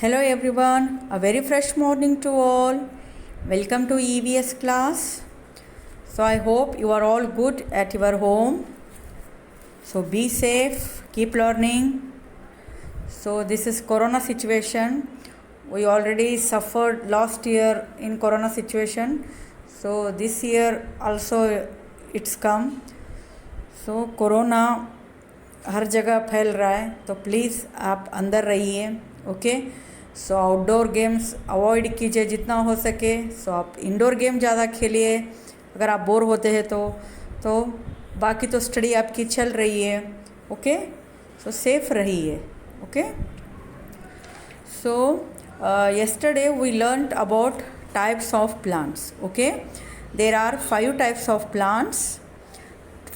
Hello everyone, a very fresh morning to all. Welcome to EVS class. So I hope you are all good at your home. So be safe, keep learning. So this is Corona situation. We already suffered last year in Corona situation. So this year also it's come. So Corona हर जगह फैल रहा है, तो please आप अंदर रहिए. Okay, सो outdoor games avoid कीजिए जितना हो सके. सो आप इंडोर गेम ज़्यादा खेलिए अगर आप बोर होते हैं तो बाकी तो स्टडी आपकी चल रही है. ओके, सो सेफ रहिए. Okay, so yesterday we learnt about types of plants. Okay, there are 5 types of plants.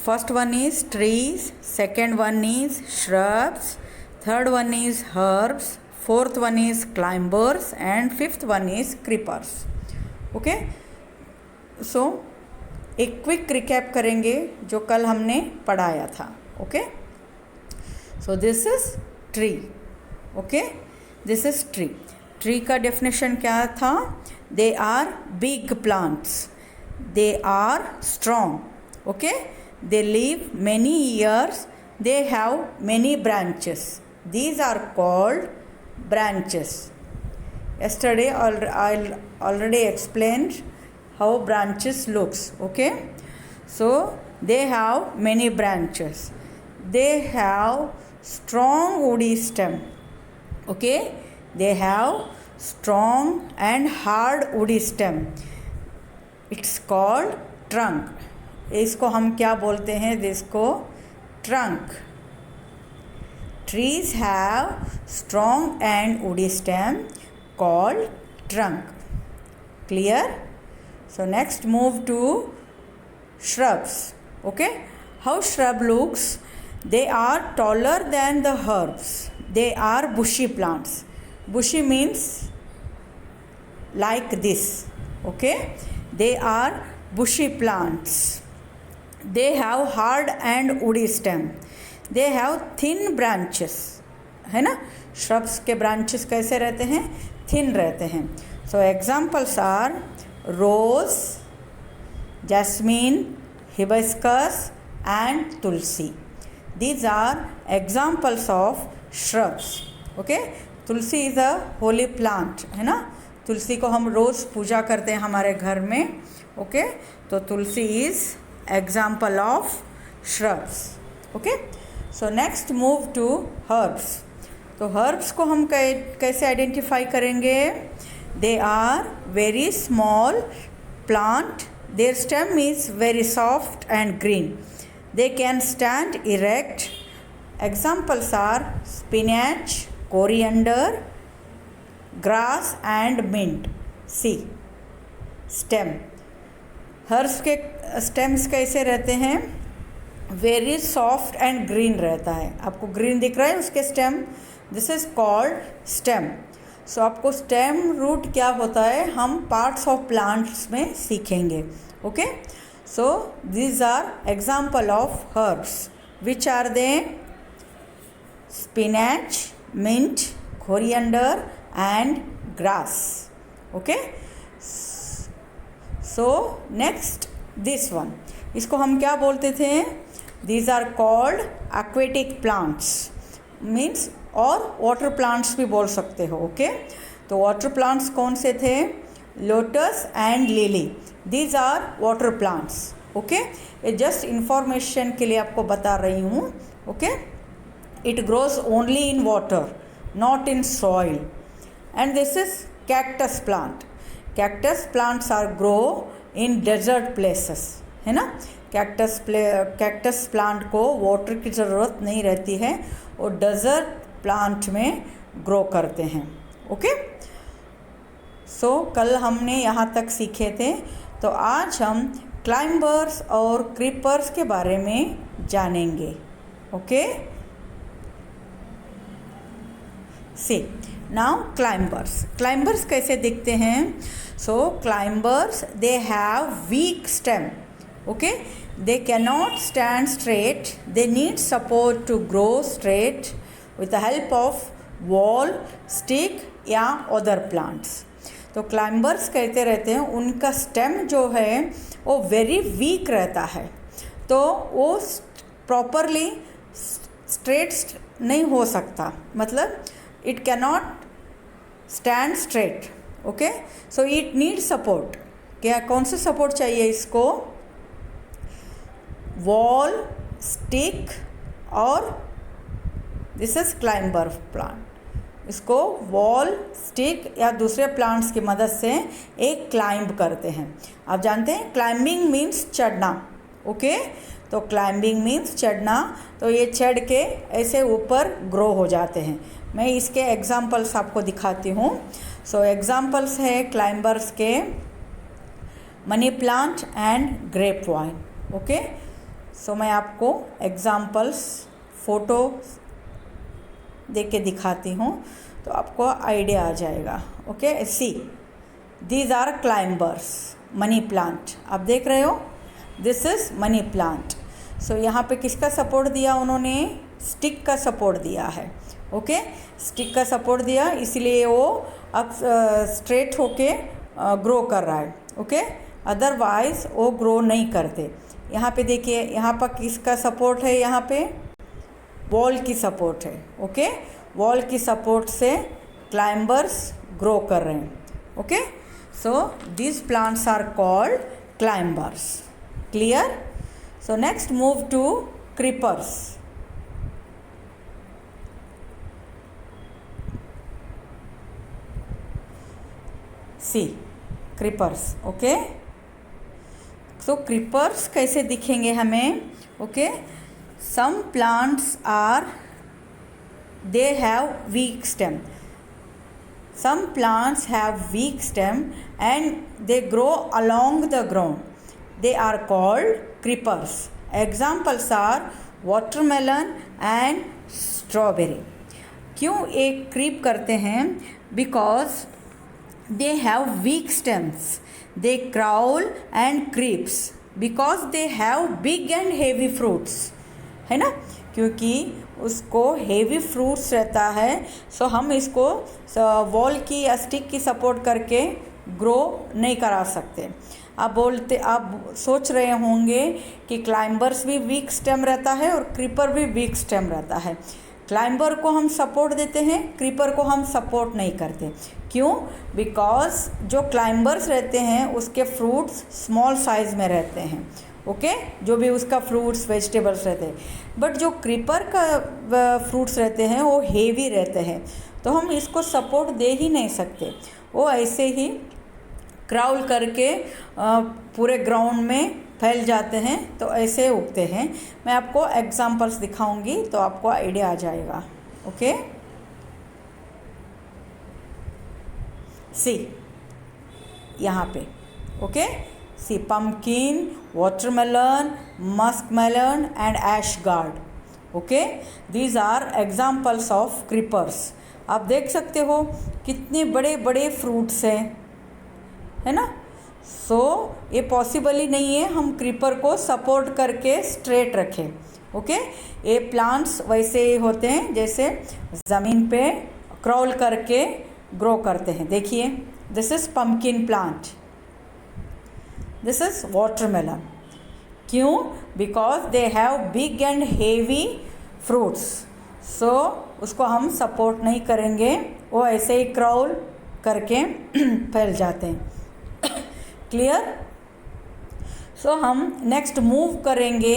First one is trees, second one is shrubs, third one is herbs, fourth one is climbers, and fifth one is creepers. Okay, so एक quick recap करेंगे जो कल हमने पढ़ाया था. Okay, so this is tree. Okay, this is tree. Tree का definition क्या था? They are big plants, they are strong. Okay, they live many years, they have many branches. These are called branches. Yesterday I already explained how branches looks. Okay, so they have many branches, they have strong woody stem. Okay, they have strong and hard woody stem. It's called trunk. इसको हम क्या बोलते हैं? इसको trunk. Trees have strong and woody stem called trunk. Clear? So next move to shrubs. Okay, how shrub looks? They are taller than the herbs. They are bushy plants. Bushy means like this. Okay, they are bushy plants. They have hard and woody stem. They have thin branches. है ना? Shrubs के branches कैसे रहते हैं? Thin रहते हैं. So examples are rose, jasmine, hibiscus and tulsi. These are examples of shrubs. Okay? Tulsi is a holy plant. है ना? तुलसी को हम रोज़ पूजा करते हैं हमारे घर में. ओके, तो तुलसी is example of shrubs. Okay, so next move to herbs. तो herbs को हम कैसे आइडेंटिफाई करेंगे? They are very small plant. Their stem is very soft and green. They can stand erect. Examples are spinach, coriander, grass and mint. See, stem. Herbs के stems कैसे रहते हैं? Very soft and green रहता है. आपको green दिख रहा है उसके stem? This is called stem. So आपको स्टेम रूट क्या होता है हम पार्ट्स ऑफ प्लांट्स में सीखेंगे. Okay, so these are example of herbs. Which are they? Spinach, mint, coriander and grass. Okay, so next this one. इसको हम क्या बोलते थे? These are called aquatic plants. Means और वाटर प्लांट्स भी बोल सकते हो. ओके, तो वाटर प्लांट्स कौन से थे? Lotus and lily. These are water plants. Okay, ये जस्ट इंफॉर्मेशन के लिए आपको बता रही हूँ. Okay, it grows only in water, not in soil. And this is cactus plant. Cactus plants are grow in desert places. है ना? Cactus plant को वाटर की ज़रूरत नहीं रहती है, और डेजर्ट प्लांट में ग्रो करते हैं. ओके, सो कल हमने यहाँ तक सीखे थे. तो आज हम क्लाइंबर्स और क्रीपर्स के बारे में जानेंगे. ओके, सी नाउ क्लाइंबर्स कैसे दिखते हैं? So climbers, they have weak stem. Okay, they cannot stand straight. They need support to grow straight with the help of wall, stick या अदर प्लांट्स। तो क्लाइंबर्स कहते रहते हैं उनका स्टेम जो है वो वेरी वीक रहता है, तो वो प्रॉपरली स्ट्रेट नहीं हो सकता, मतलब it cannot stand straight. Okay, so it need support. क्या कौन सा सपोर्ट चाहिए इसको? वॉल, स्टिक और दिस इज क्लाइंबर प्लांट। इसको वॉल, स्टिक या दूसरे प्लांट्स की मदद से एक क्लाइंब करते हैं। आप जानते हैं क्लाइंबिंग मीन्स चढ़ना। ओके, तो क्लाइंबिंग मीन्स चढ़ना, तो ये चढ़ के ऐसे ऊपर ग्रो हो जाते हैं। मैं इसके एग्जाम्पल्स आपको दिखाती हूँ। सो एग्जाम्पल्स है क्लाइंबर्स के money plant and grape vine. Okay, so मैं आपको एग्जाम्पल्स फ़ोटो दे के दिखाती हूँ तो आपको आइडिया आ जाएगा। Okay, see these are climbers money plant. आप देख रहे हो, this is money plant. So यहाँ पे किसका सपोर्ट दिया उन्होंने? स्टिक का सपोर्ट दिया है। ओके, स्टिक का सपोर्ट दिया, इसलिए वो अब स्ट्रेट होके ग्रो कर रहा है। ओके, अदरवाइज वो ग्रो नहीं करते। यहाँ पे देखिए, यहाँ पर किसका सपोर्ट है? यहाँ पे वॉल की सपोर्ट है। ओके, वॉल की सपोर्ट से क्लाइंबर्स ग्रो कर रहे हैं। Okay, so this plants are called climbers. Clear? So next move to creepers. See creepers. Okay, so creepers कैसे दिखेंगे हमें? Okay, some plants are they have weak stem. Some plants have weak stem and they grow along the ground. They are called creepers. Examples are watermelon and strawberry. क्यों एक creep करते हैं? Because they have weak stems. They crawl and creeps because they have big and heavy fruits. है ना, क्योंकि उसको heavy fruits रहता है, सो हम इसको वॉल की या स्टिक की सपोर्ट करके ग्रो नहीं करा सकते। आप सोच रहे होंगे कि क्लाइंबर्स भी वीक स्टेम रहता है और क्रीपर भी वीक स्टेम रहता है। क्लाइंबर को हम सपोर्ट देते हैं, क्रीपर को हम सपोर्ट नहीं करते। क्यों? बिकॉज जो क्लाइंबर्स रहते हैं उसके फ्रूट्स स्मॉल साइज़ में रहते हैं। ओके, जो भी उसका फ्रूट्स वेजिटेबल्स रहते हैं, बट जो क्रीपर का फ्रूट्स रहते हैं वो हेवी रहते हैं, तो हम इसको सपोर्ट दे ही नहीं सकते। वो ऐसे ही क्राउल करके पूरे ग्राउंड में फैल जाते हैं, तो ऐसे उगते हैं। मैं आपको एग्जांपल्स दिखाऊंगी तो आपको आइडिया आ जाएगा। ओके, सी यहाँ पे। Okay, C pumpkin, watermelon, muskmelon and ashgard. Okay, these are examples of creepers. आप देख सकते हो कितने बड़े बड़े फ्रूट्स हैं, है ना। सो ये पॉसिबल ही नहीं है हम क्रीपर को सपोर्ट करके स्ट्रेट रखें। ओके, ये प्लांट्स वैसे ही होते हैं जैसे ज़मीन पे क्रॉल करके ग्रो करते हैं। देखिए, this is pumpkin plant, this is watermelon. क्यों? Because they have big and heavy fruits, so उसको हम सपोर्ट नहीं करेंगे, वो ऐसे ही क्राउल करके फैल जाते हैं। क्लियर? सो हम नेक्स्ट मूव करेंगे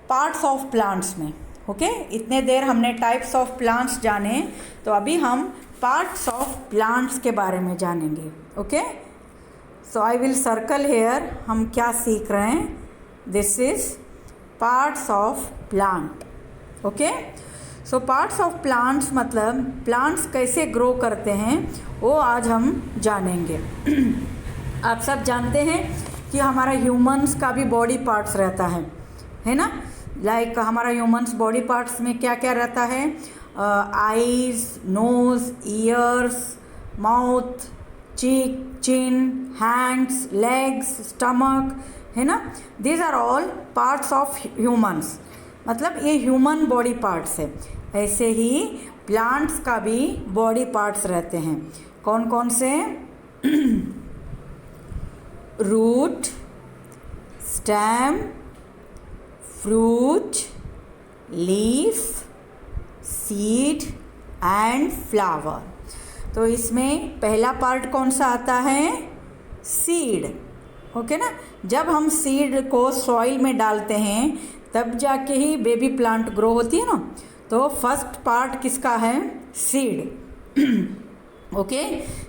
पार्ट्स ऑफ प्लांट्स में। ओके, इतने देर हमने टाइप्स ऑफ प्लांट्स जाने, तो अभी हम पार्ट्स ऑफ प्लांट्स के बारे में जानेंगे। Okay, so I will circle here. हम क्या सीख रहे हैं? This is parts of plant. Okay, so parts of plants मतलब प्लांट्स कैसे ग्रो करते हैं वो आज हम जानेंगे। आप सब जानते हैं कि हमारा ह्यूमंस का भी बॉडी पार्ट्स रहता है ना। लाइक हमारा ह्यूमंस बॉडी पार्ट्स में क्या क्या रहता है? Eyes, nose, ears, mouth, cheek, chin, hands, legs, stomach, है ना। These are all parts of humans, मतलब ये ह्यूमन बॉडी पार्ट्स है। ऐसे ही प्लांट्स का भी बॉडी पार्ट्स रहते हैं। कौन कौन से? Root, stem, fruit, leaf, seed and flower. तो इसमें पहला पार्ट कौन सा आता है? सीड। ओके ना, जब हम सीड को सॉइल में डालते हैं तब जाके ही बेबी प्लांट ग्रो होती है ना। तो फर्स्ट पार्ट किसका है? सीड। ओके,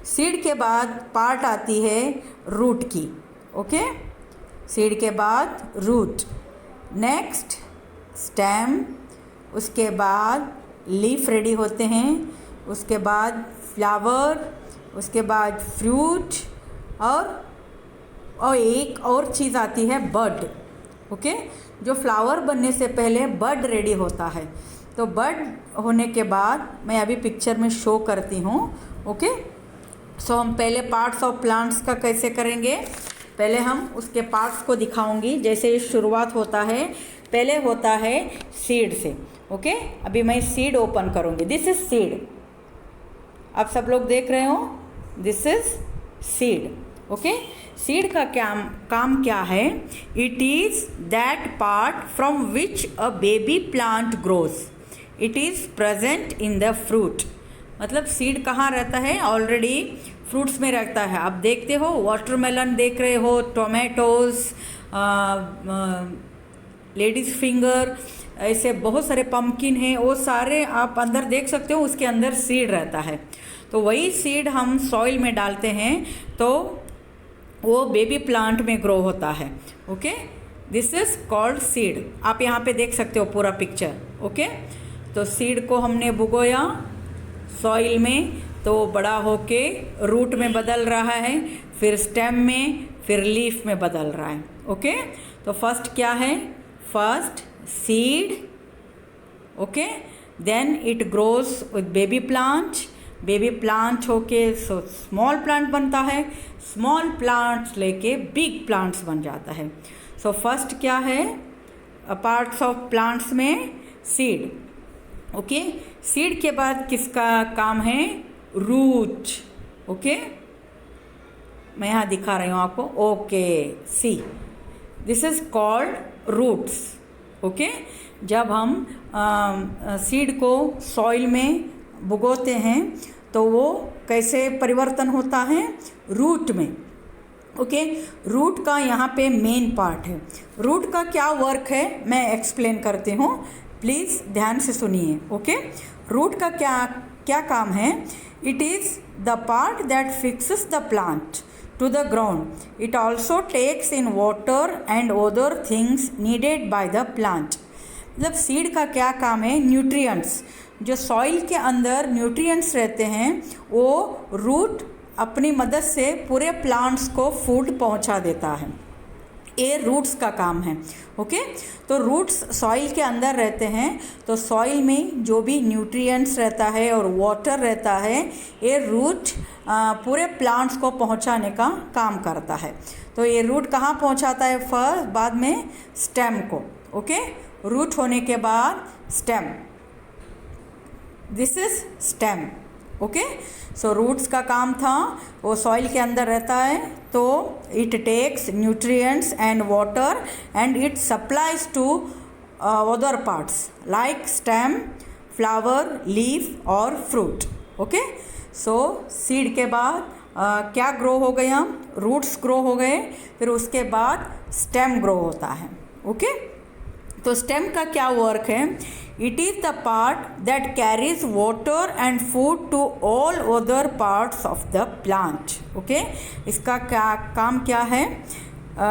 सीड के बाद पार्ट आती है रूट की। ओके, सीड के बाद रूट, नेक्स्ट स्टेम, उसके बाद लीफ रेडी होते हैं, उसके बाद फ्लावर, उसके बाद फ्रूट और एक और चीज़ आती है बड। ओके, जो फ्लावर बनने से पहले बड रेडी होता है। तो बड होने के बाद मैं अभी पिक्चर में शो करती हूँ। ओके, सो हम पहले पार्ट्स ऑफ प्लांट्स का कैसे करेंगे, पहले हम उसके पार्ट्स को दिखाऊंगी। जैसे शुरुआत होता है, पहले होता है सीड से। ओके, अभी मैं सीड ओपन करूँगी। दिस इज सीड, आप सब लोग देख रहे हो, this is seed. Okay, seed का काम क्या है? It is that part from which a baby plant grows. It is present in the fruit. मतलब सीड कहाँ रहता है? ऑलरेडी फ्रूट्स में रहता है। आप देखते हो, वाटरमेलन देख रहे हो, टोमेटोज, लेडीज़ फिंगर, ऐसे बहुत सारे पम्पकिन हैं, वो सारे आप अंदर देख सकते हो, उसके अंदर सीड रहता है। तो वही सीड हम सॉइल में डालते हैं तो वो बेबी प्लांट में ग्रो होता है। Okay, this is called seed. आप यहाँ पे देख सकते हो पूरा पिक्चर। ओके, तो सीड को हमने बुगोया सॉइल में, तो बड़ा होके रूट में बदल रहा है, फिर स्टेम में, फिर लीफ में बदल रहा है। ओके, तो फर्स्ट क्या है? First seed. Okay, then it grows with baby plant. Baby plant होके स्मॉल प्लांट बनता है, स्मॉल प्लांट्स लेके बिग प्लांट्स बन जाता है। सो फर्स्ट क्या है पार्ट्स ऑफ प्लांट्स में? सीड। ओके, सीड के बाद किसका काम है? रूट। ओके, मैं यहाँ दिखा रही हूँ आपको। Okay, see, this is called roots. Okay, जब हम सीड को सॉइल में बुगोते हैं तो वो कैसे परिवर्तन होता है? रूट में। ओके, रूट का यहाँ पे मेन पार्ट है। रूट का क्या वर्क है मैं एक्सप्लेन करती हूँ, प्लीज़ ध्यान से सुनिए। ओके, रूट का क्या क्या काम है? It is the part that fixes the plant to the ground. It also takes in water and other things needed by the plant. मतलब सीड का क्या काम है? न्यूट्रिएंट्स, जो सॉइल के अंदर न्यूट्रिएंट्स रहते हैं वो रूट अपनी मदद से पूरे प्लांट्स को फूड पहुंचा देता है। ये रूट्स का काम है। ओके, तो रूट्स सॉइल के अंदर रहते हैं, तो सॉइल में जो भी न्यूट्रिएंट्स रहता है और वाटर रहता है, ये रूट पूरे प्लांट्स को पहुंचाने का काम करता है। तो ये रूट कहाँ पहुंचाता है? फर्स्ट, बाद में स्टेम को। ओके, रूट होने के बाद stem, this is stem. Okay, so roots का काम था, वो सॉइल के अंदर रहता है, तो it takes nutrients and water and it supplies to other parts like stem, flower, leaf और फ्रूट। ओके, सो सीड के बाद क्या ग्रो हो गया? रूट्स ग्रो हो गए, फिर उसके बाद स्टेम ग्रो होता है। ओके, तो स्टेम का क्या वर्क है? It is the part that carries water and food to all other parts of the plant. Okay, इसका क्या काम क्या है?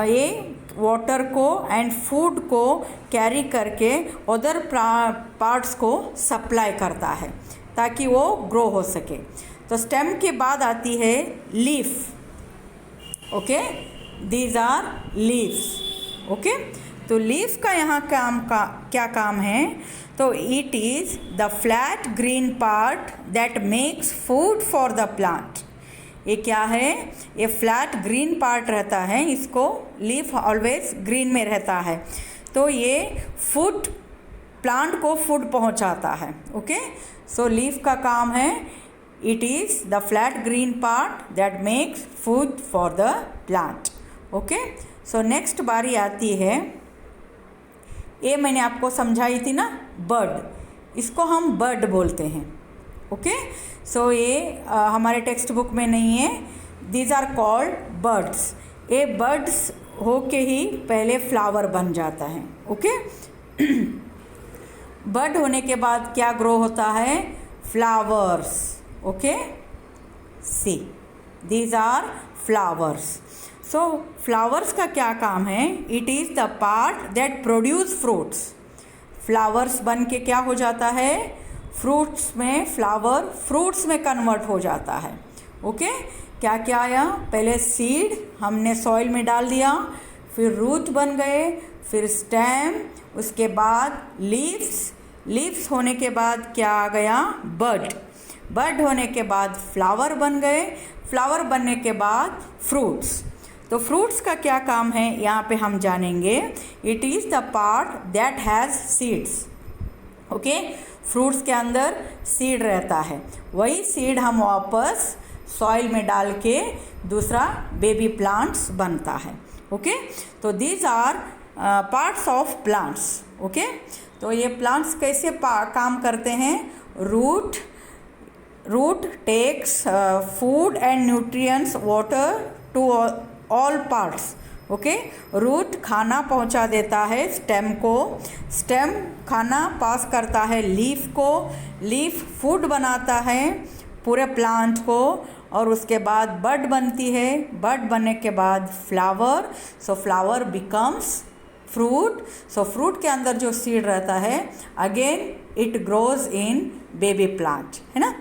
ये वाटर को एंड फूड को कैरी करके अदर पार्ट्स को सप्लाई करता है ताकि वो ग्रो हो सके। तो स्टेम के बाद आती है leaf. Okay, these are leaves. Okay, तो लीफ का यहाँ क्या काम है? तो it is the flat green part that makes food for the plant. ये क्या है? ये फ्लैट ग्रीन पार्ट रहता है, इसको लीफ ऑलवेज ग्रीन में रहता है, तो ये फूड प्लांट को फूड पहुंचाता है। ओके, सो लीफ का काम है, it is the flat green part that makes food for the plant. Okay, so next बारी आती है, ये मैंने आपको समझाई थी ना, बर्ड, इसको हम बर्ड बोलते हैं। ओके, सो ये हमारे टेक्स्ट बुक में नहीं है। These are called birds. ये बर्ड्स होके ही पहले फ्लावर बन जाता है। ओके, बर्ड होने के बाद क्या ग्रो होता है, flowers. Okay, see these are flowers. So flowers का क्या काम है, it is the part that produce fruits. Flowers बन के क्या हो जाता है, फ्रूट्स में, फ्लावर फ्रूट्स में कन्वर्ट हो जाता है। ओके, क्या क्या आया, पहले सीड हमने सॉइल में डाल दिया, फिर रूट बन गए, फिर स्टेम, उसके बाद लीव्स, लीव्स होने के बाद क्या आ गया, बड, बड होने के बाद फ्लावर बन गए, फ्लावर बनने के बाद फ्रूट्स। तो फ्रूट्स का क्या काम है यहाँ पे हम जानेंगे। It is the part that has seeds. Okay, fruits के अंदर सीड रहता है, वही सीड हम वापस सॉइल में डाल के दूसरा बेबी प्लांट्स बनता है। ओके, तो these are parts of plants. Okay, तो ये प्लांट्स कैसे काम करते हैं, root takes food and nutrients water to all parts. Okay, root खाना पहुंचा देता है स्टेम को, स्टेम खाना पास करता है लीफ को, लीफ फूड बनाता है पूरे प्लांट को, और उसके बाद बड बनती है, बड बनने के बाद फ्लावर, सो फ्लावर बिकम्स फ्रूट, सो फ्रूट के अंदर जो सीड रहता है again it grows in baby plant, है ना।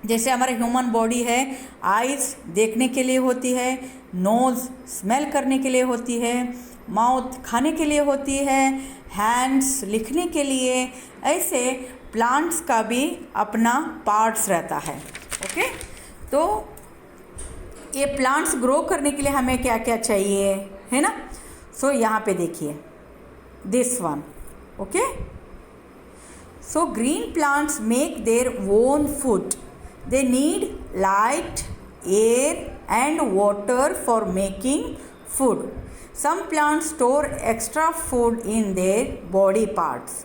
जैसे हमारे ह्यूमन बॉडी है, आइज़ देखने के लिए होती है, नोज़ स्मेल करने के लिए होती है, माउथ खाने के लिए होती है, हैंड्स लिखने के लिए, ऐसे प्लांट्स का भी अपना पार्ट्स रहता है। ओके, तो ये प्लांट्स ग्रो करने के लिए हमें क्या क्या चाहिए, है ना। सो यहाँ पे देखिए this one. Okay, so green plants make their own food. They need light, air and water for making food. Some plants store extra food in their body parts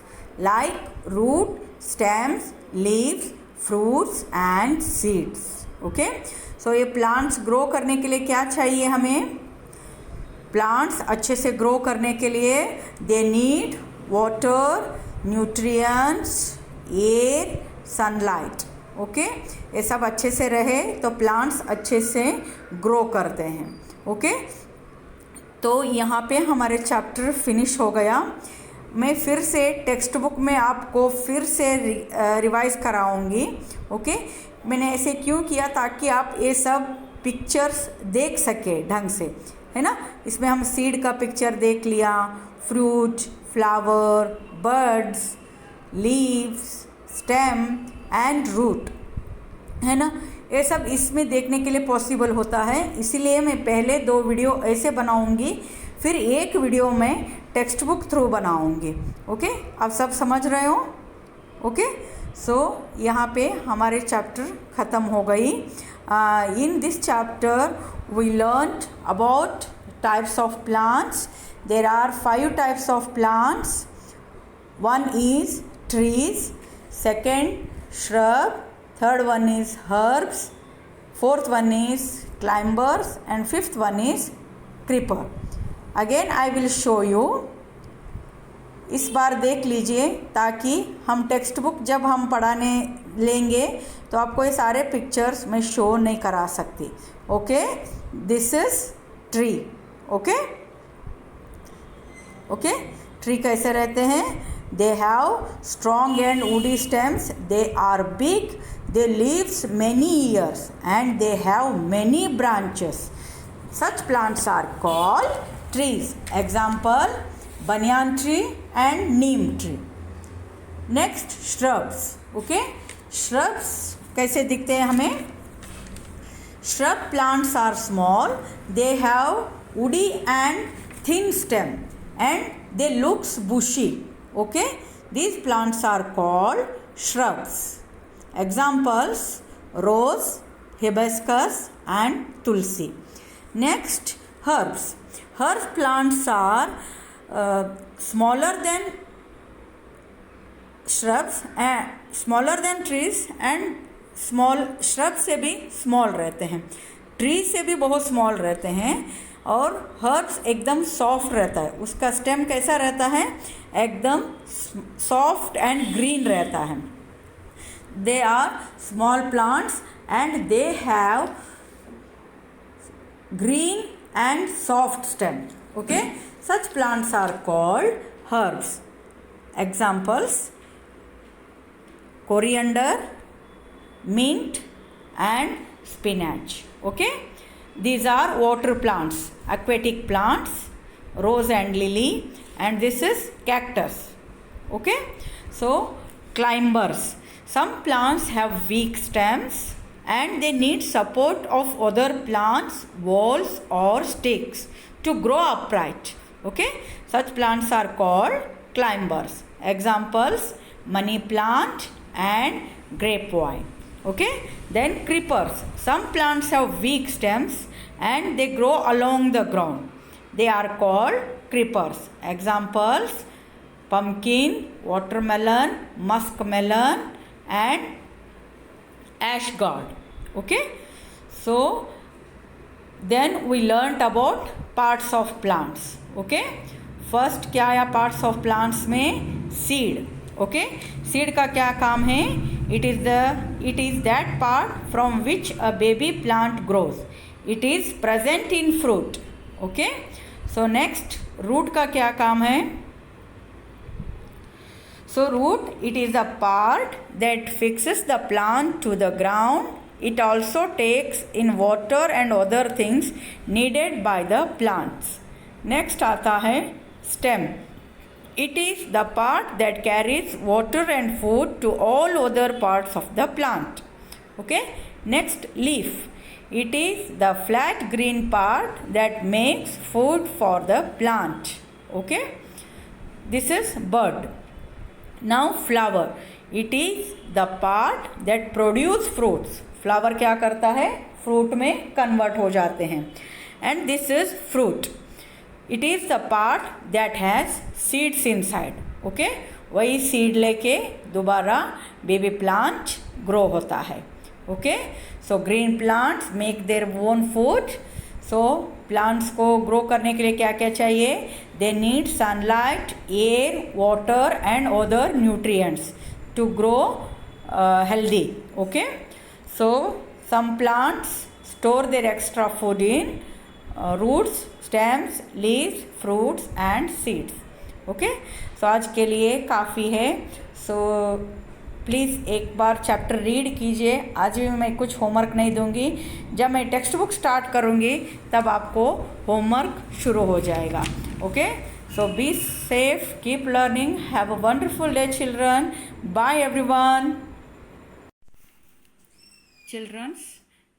like root, stems, leaves, fruits and seeds. Okay? So ये plants grow करने के लिए क्या चाहिए हमें? Plants अच्छे से grow करने के लिए they need water, nutrients, air, sunlight. Okay, ये सब अच्छे से रहे तो प्लांट्स अच्छे से ग्रो करते हैं। ओके, तो यहाँ पे हमारे चैप्टर फिनिश हो गया। मैं फिर से टेक्स्ट बुक में आपको फिर से रिवाइज कराऊंगी। ओके, मैंने ऐसे क्यों किया, ताकि आप ये सब पिक्चर्स देख सके ढंग से, है ना। इसमें हम सीड का पिक्चर देख लिया, fruit, flower, birds, leaves, stem and root, है ना। ये सब इसमें देखने के लिए पॉसिबल होता है, इसीलिए मैं पहले 2 वीडियो ऐसे बनाऊंगी, फिर एक वीडियो में टेक्स्ट बुक थ्रू बनाऊंगी। ओके, आप सब समझ रहे हो। ओके, सो यहाँ पे हमारे चैप्टर ख़त्म हो गई। In this chapter we learn about types of plants. There are 5 types of plants. One is trees, second shrub, third one is herbs, fourth one is climbers and fifth one is creeper. Again I will show you. इस बार देख लीजिए ताकि हम text book जब हम पढ़ाने लेंगे तो आपको ये सारे पिक्चर्स मैं शो नहीं करा सकती। Okay, this is tree. Okay, okay, tree कैसे रहते हैं, they have strong and woody stems, they are big, they lives many years and they have many branches. Such plants are called trees. Example, banyan tree and neem tree. Next, shrubs. Okay, shrubs कैसे दिखते हैं हमें, shrub plants are small, they have woody and thin stem and they looks bushy. Okay, These plants are called shrubs. Examples: rose, hibiscus and tulsi. Next, herbs. Herb plants are smaller than shrubs and smaller than trees and small shrub से भी small रहते हैं, tree से भी बहुत small रहते हैं और हर्ब्स एकदम सॉफ्ट रहता है. उसका स्टेम कैसा रहता है? एकदम सॉफ्ट एंड ग्रीन रहता है. They are small plants and they have green and soft stem. Okay, such plants are called herbs. Examples: coriander, mint and spinach. Okay, these are water plants, aquatic plants, rose and lily, and this is cactus. Okay, so climbers. Some plants have weak stems and they need support of other plants, walls or sticks to grow upright. Okay, such plants are called climbers. Examples: money plant and grapevine. Okay, then creepers. Some plants have weak stems and they grow along the ground. They are called creepers. Examples: pumpkin, watermelon, muskmelon and ash gourd. Okay, so then we learnt about parts of plants. Okay, first क्या आया parts of plants में? seed. Okay, seed का क्या काम है? it is that part from which a baby plant grows. it is present in fruit. Okay, so next root का क्या काम है? So root, it is a part that fixes the plant to the ground. It also takes in water and other things needed by the plants. Next आता है stem. It is the part that carries water and food to all other parts of the plant. Okay. Next, leaf. It is the flat green part that makes food for the plant. Okay. This is bud. Now flower. It is the part that produce fruits. Flower क्या करता है? Fruit में convert हो जाते हैं. And this is fruit. It is the part that has seeds inside. Okay, वही seed लेके दोबारा बेबी प्लांट ग्रो होता है. Okay, so green plants make their own food. So plants को ग्रो करने के लिए क्या क्या चाहिए? They need sunlight, air, water and other nutrients to grow healthy. Okay, so some plants store their extra food in roots, stems, leaves, fruits and seeds. Okay, so आज के लिए काफ़ी है. So प्लीज़ एक बार चैप्टर रीड कीजिए. आज भी मैं कुछ होमवर्क नहीं दूंगी. जब मैं टेक्स्ट बुक स्टार्ट करूंगी तब आपको होमवर्क शुरू हो जाएगा. Okay, so be safe, keep learning, have a wonderful day children. Bye everyone. Childrens,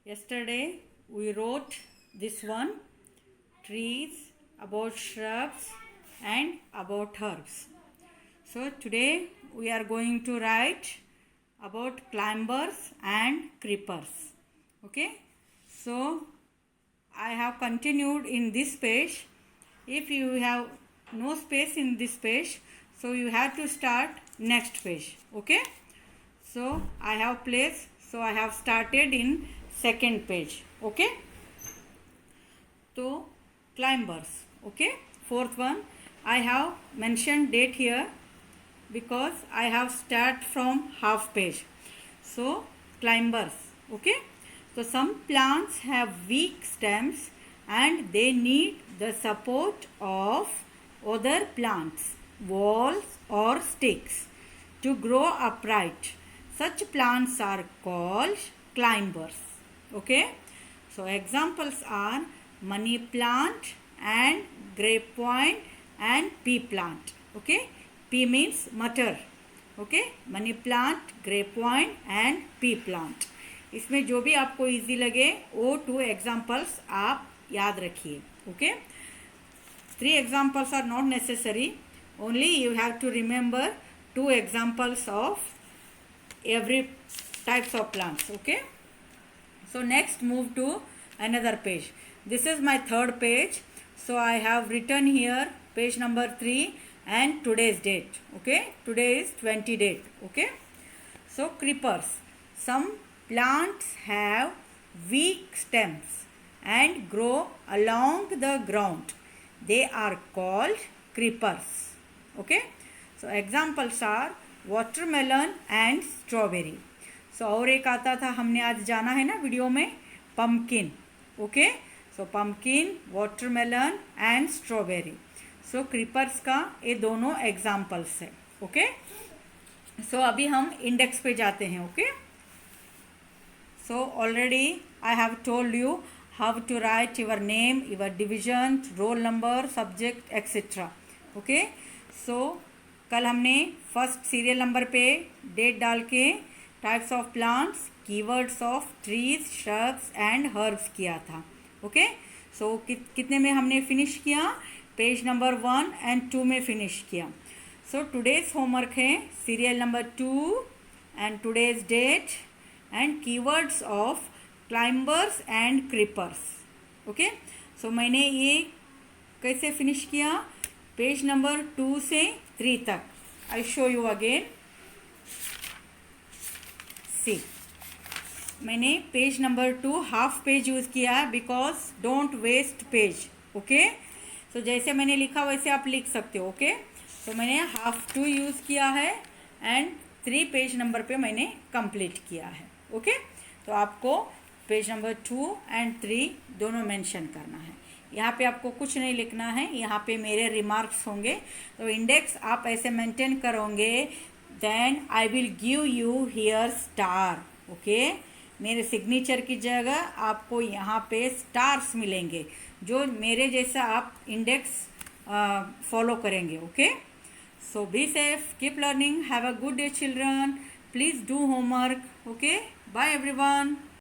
yesterday we wrote this one, trees, about shrubs and about herbs. So today we are going to write about climbers and creepers. Okay, so I have continued in this page. If you have no space in this page, so you have to start next page. Okay, so I have placed, so I have started in second page. Okay, so climbers. Okay, fourth one, I have mentioned date here because I have start from half page. So climbers. Okay, so some plants have weak stems and they need the support of other plants, walls or sticks to grow upright. Such plants are called climbers. Okay, so examples are money plant and grapevine and pea plant. Okay, pea means मटर. Okay, money plant, grapevine and pea plant. इसमें जो भी आपको easy लगे वो 2 examples आप याद रखिए. Okay, 3 examples are not necessary. Only you have to remember 2 examples of every types of plants. Okay, so next move to another page. This is my third page. So I have written here page number 3 and today's date. Okay, today is 20 date. Okay, so creepers. Some plants have weak stems and grow along the ground. They are called creepers. Okay, so examples are watermelon and strawberry. सो और एक आता था, हमने आज जाना है ना video में, pumpkin. Okay, so pumpkin, watermelon and strawberry. So creepers का ये दोनों एग्जाम्पल्स है. ओके, सो अभी हम इंडेक्स पे जाते हैं. Okay, so already I have told you how to write your name, your division, roll number, subject etcetera. Okay, so कल हमने फर्स्ट सीरियल नंबर पे डेट डाल के types of plants, keywords of trees, shrubs and herbs किया था. Okay, सो कितने में हमने फिनिश किया? पेज नंबर 1 एंड 2 में फिनिश किया. सो टुडेज होमवर्क है serial number 2 and today's date and keywords of climbers and creepers. Okay, so मैंने ये कैसे फिनिश किया? पेज नंबर 2 से 3 तक. I show you again. मैंने page number 2 half page use किया है because don't waste page. Okay, so जैसे मैंने लिखा वैसे आप लिख सकते हो. ओके, तो मैंने हाफ 2 यूज़ किया है एंड 3 पेज नंबर पे मैंने कंप्लीट किया है. ओके, तो आपको पेज नंबर 2 एंड 3 दोनों मेंशन करना है. यहाँ पे आपको कुछ नहीं लिखना है, यहाँ पे मेरे रिमार्क्स होंगे. तो इंडेक्स आप ऐसे मेंटेन करोगे, then I will give you here star. Okay, मेरे सिग्नेचर की जगह आपको यहाँ पे स्टार्स मिलेंगे, जो मेरे जैसा आप इंडेक्स फॉलो करेंगे. Okay, so be safe, keep learning, have a good day children, please do homework. Okay, bye everyone.